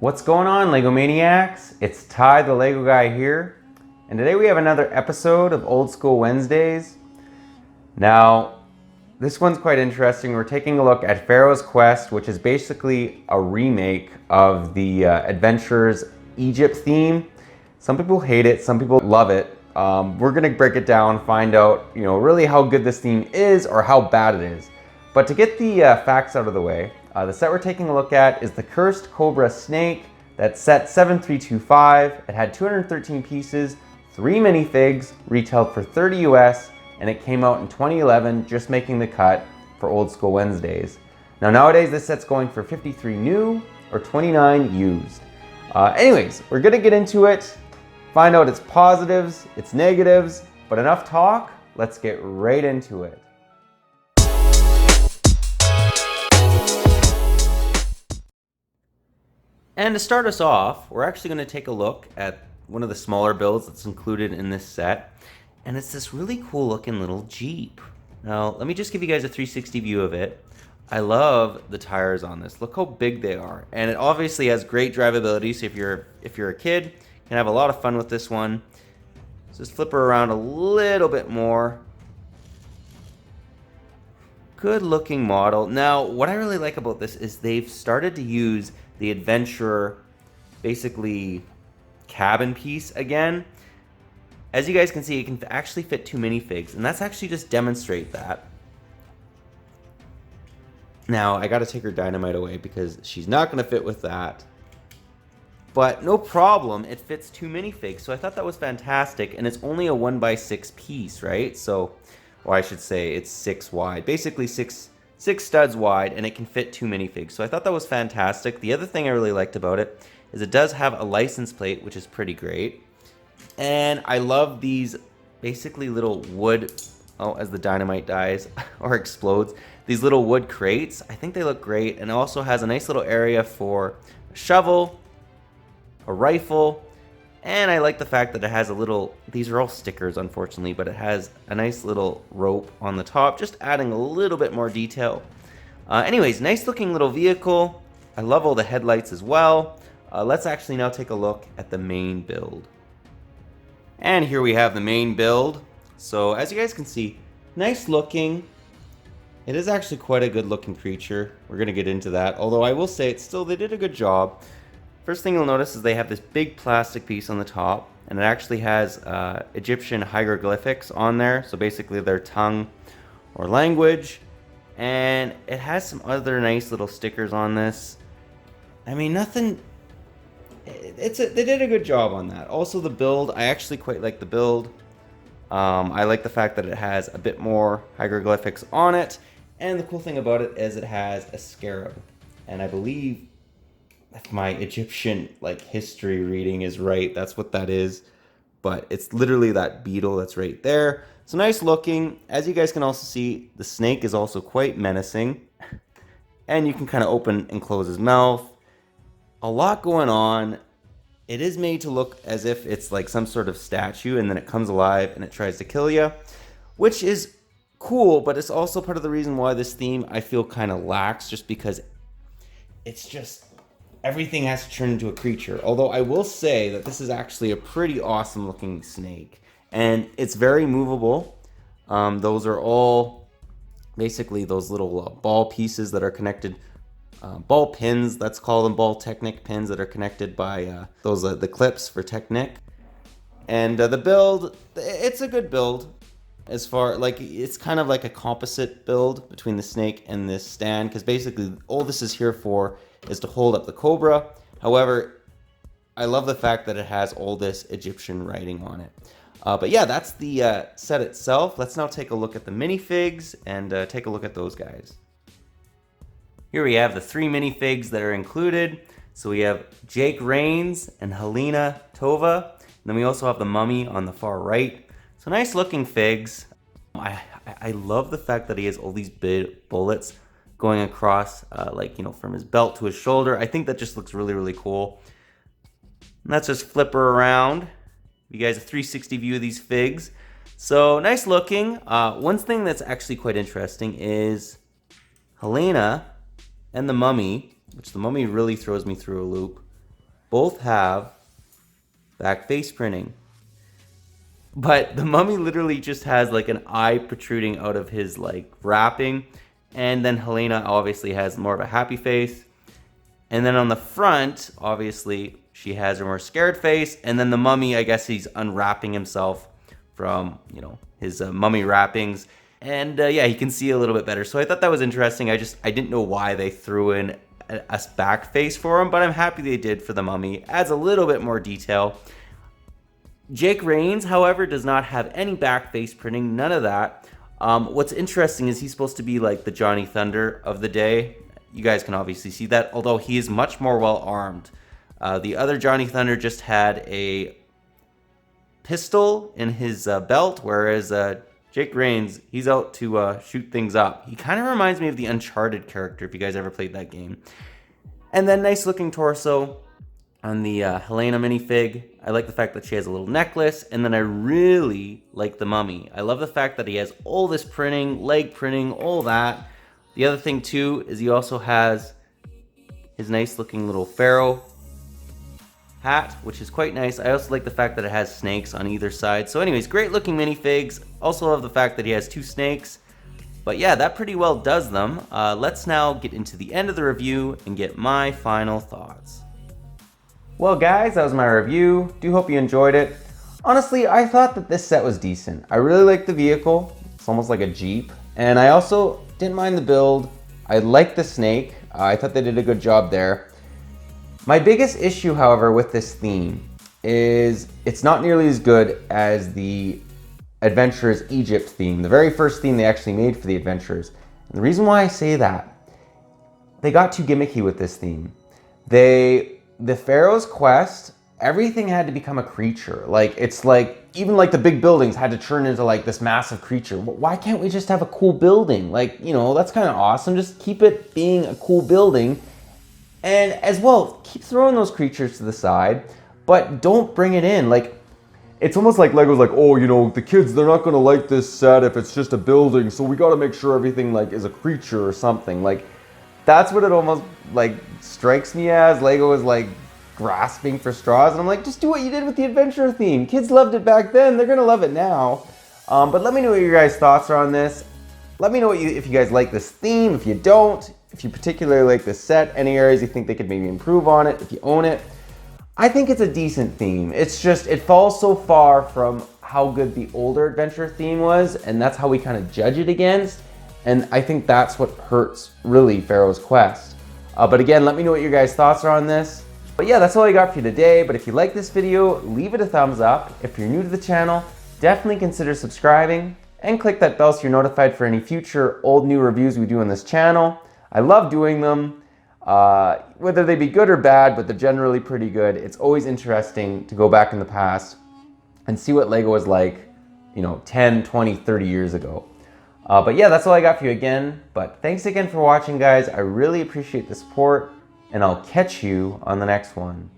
What's going on, LEGO Maniacs? It's Ty, the LEGO guy here, and today we have another episode of Old School Wednesdays. Now, this one's quite interesting. We're taking a look at Pharoahs Quest, which is basically a remake of the Adventures Egypt theme. Some people hate it, some people love it. We're gonna break it down, find out, really how good this theme is or how bad it is. But to get the facts out of the way, the set we're taking a look at is the Cursed Cobra Snake. That's set 7325. It had 213 pieces, 3 minifigs, retailed for 30 US, and it came out in 2011, just making the cut for Old School Wednesdays. Now nowadays this set's going for 53 new or 29 used. Anyways, we're gonna get into it, find out its positives, its negatives, but enough talk, let's get right into it. And to start us off, we're actually going to take a look at one of the smaller builds that's included in this set. And it's this really cool looking little Jeep. Now, let me just give you guys a 360 view of it. I love the tires on this. Look how big they are. And it obviously has great drivability, so if you're a kid, you can have a lot of fun with this one. So just flip her around a little bit more. Good looking model. Now, what I really like about this is they've started to use the Adventurer, basically cabin piece again. As you guys can see, it can actually fit 2 minifigs, and that's actually just demonstrate that. Now, I gotta take her dynamite away because she's not gonna fit with that. But no problem, it fits 2 minifigs, so I thought that was fantastic, and it's only a 1x6 piece, right? So, or I should say it's 6 wide, basically six studs wide, and it can fit 2 minifigs. So I thought that was fantastic. The other thing I really liked about it is it does have a license plate, which is pretty great. And I love these basically little wood, as the dynamite dies or explodes, these little wood crates. I think they look great, and it also has a nice little area for a shovel, a rifle, and I like the fact that it has a little, these are all stickers unfortunately, but it has a nice little rope on the top, just adding a little bit more detail. Anyways, nice looking little vehicle. I love all the headlights as well. Let's actually now take a look at the main build. And here we have the main build. So as you guys can see, nice looking. It is actually quite a good looking creature. We're gonna get into that, although I will say it's still, they did a good job. First thing you'll notice is they have this big plastic piece on the top, and it actually has Egyptian hieroglyphics on there, so basically their tongue or language. And it has some other nice little stickers on this. I mean, nothing, they did a good job on that. Also the build, I actually quite like the build. I like the fact that it has a bit more hieroglyphics on it, and the cool thing about it is it has a scarab, and I believe if my Egyptian history reading is right, that's what that is. But it's literally that beetle that's right there. So nice looking. As you guys can also see, the snake is also quite menacing. And you can kind of open and close his mouth. A lot going on. It is made to look as if it's like some sort of statue, and then it comes alive and it tries to kill you, which is cool, but it's also part of the reason why this theme I feel kind of lacks, just because it's just, everything has to turn into a creature. Although I will say that this is actually a pretty awesome looking snake, and it's very movable. Those are all basically those little ball pieces that are connected, ball pins, let's call them ball Technic pins, that are connected by those the clips for Technic. And the build, it's a good build. As far, it's kind of like a composite build between the snake and this stand, because basically all this is here for is to hold up the Cobra. However, I love the fact that it has all this Egyptian writing on it. But yeah, that's the set itself. Let's now take a look at the minifigs and take a look at those guys. Here we have the 3 minifigs that are included. So we have Jake Rains and Helena Tova. And then we also have the mummy on the far right. So nice looking figs. I love the fact that he has all these big bullets going across, from his belt to his shoulder. I think that just looks really, really cool. And let's just flip her around. You guys a 360 view of these figs. So nice looking. One thing that's actually quite interesting is Helena and the mummy, which the mummy really throws me through a loop. both have back face printing. But the mummy literally just has like an eye protruding out of his like wrapping. And then Helena obviously has more of a happy face. And then on the front, obviously, she has a more scared face. And then the mummy, I guess he's unwrapping himself from, you know, his mummy wrappings. And yeah, he can see a little bit better. So I thought that was interesting. I didn't know why they threw in a back face for him, but I'm happy they did for the mummy. Adds a little bit more detail. Jake Raines, however, does not have any back face printing, none of that. What's interesting is he's supposed to be like the Johnny Thunder of the day. You guys can obviously see that, although he is much more well armed. The other Johnny Thunder just had a pistol in his belt, whereas Jake Raines, he's out to shoot things up. He kind of reminds me of the Uncharted character, if you guys ever played that game. And then nice looking torso on the Helena minifig. I like the fact that she has a little necklace, and then I really like the mummy. I love the fact that he has all this printing, leg printing, all that. The other thing too is he also has his nice looking little pharaoh hat, which is quite nice. I also like the fact that it has snakes on either side. So anyways, great looking minifigs. Also love the fact that he has 2 snakes. But yeah, that pretty well does them. Let's now get into the end of the review and get my final thoughts. Well guys, that was my review. Do hope you enjoyed it. Honestly, I thought that this set was decent. I really like the vehicle. It's almost like a Jeep. And I also didn't mind the build. I like the snake. I thought they did a good job there. My biggest issue, however, with this theme is it's not nearly as good as the Adventurers Egypt theme, the very first theme they actually made for the Adventurers. And the reason why I say that, they got too gimmicky with this theme. The Pharoahs Quest, everything had to become a creature. Like, it's like, even like the big buildings had to turn into like this massive creature. Why can't we just have a cool building? Like, you know, that's kind of awesome. Just keep it being a cool building. And as well, keep throwing those creatures to the side, but don't bring it in. Like, it's almost like Lego's like, oh, you know, the kids, they're not gonna like this set if it's just a building, so we gotta make sure everything like is a creature or something. Like, that's what it almost like strikes me as. Lego is like grasping for straws, and I'm like, just do what you did with the adventure theme. Kids loved it back then, they're gonna love it now. But let me know what your guys' thoughts are on this. Let me know if you guys like this theme, if you don't, if you particularly like this set, any areas you think they could maybe improve on it, if you own it. I think it's a decent theme. It's just, it falls so far from how good the older adventure theme was, and that's how we kind of judge it against. And I think that's what hurts, really, Pharoahs Quest. But again, let me know what your guys' thoughts are on this. But yeah, that's all I got for you today. But if you like this video, leave it a thumbs up. If you're new to the channel, definitely consider subscribing and click that bell so you're notified for any future old new reviews we do on this channel. I love doing them, whether they be good or bad, but they're generally pretty good. It's always interesting to go back in the past and see what Lego was like, you know, 10, 20, 30 years ago. But yeah, that's all I got for you again. But thanks again for watching, guys. I really appreciate the support, and I'll catch you on the next one.